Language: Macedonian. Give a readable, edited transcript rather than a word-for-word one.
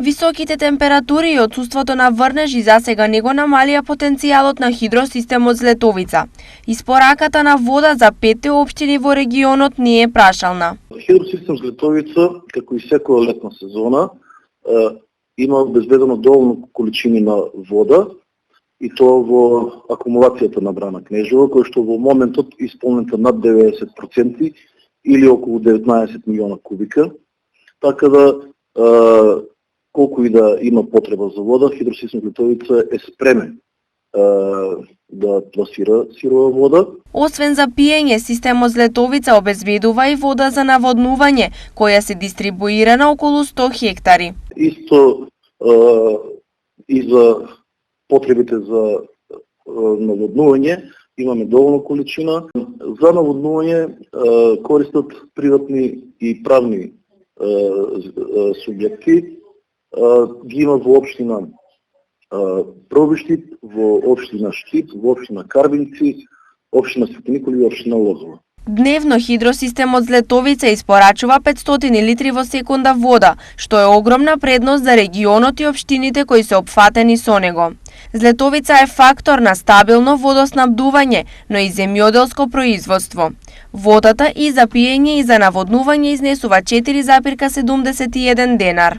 Високите температури и отсуството на врнеж и засега не го намалија потенцијалот на хидросистемот Злетовица. Испораката на вода за 5 општини во регионот не е прашална. Хидросистем Злетовица, како и секоја летна сезона, има обезбедено доволно количини на вода, и тоа во акумулацијата на брана Кнежево, која што во моментот исполнета над 90% или околу 19 милиона кубика. Така да, колку и да има потреба за вода, хидросистем Злетовица е спремен да пласира сирова вода. Освен за пиење, системот Злетовица обезбедува и вода за наводнување, која се дистрибуира на околу 100 хектари. Исто и за потребите за наводнување имаме доволно количина. За наводнување користат приватни и правни субјекти. Ги има во општина Пробиштип, во општина Штип, во општина Карбинци, општина Свети Николи и општина Лозова. Дневно хидросистемот Злетовица испорачува 500 литри во секунда вода, што е огромна предност за регионот и општините кои се опфатени со него. Злетовица е фактор на стабилно водоснабдување, но и земјоделско производство. Водата и за пиење и за наводнување изнесува 4,71 денар.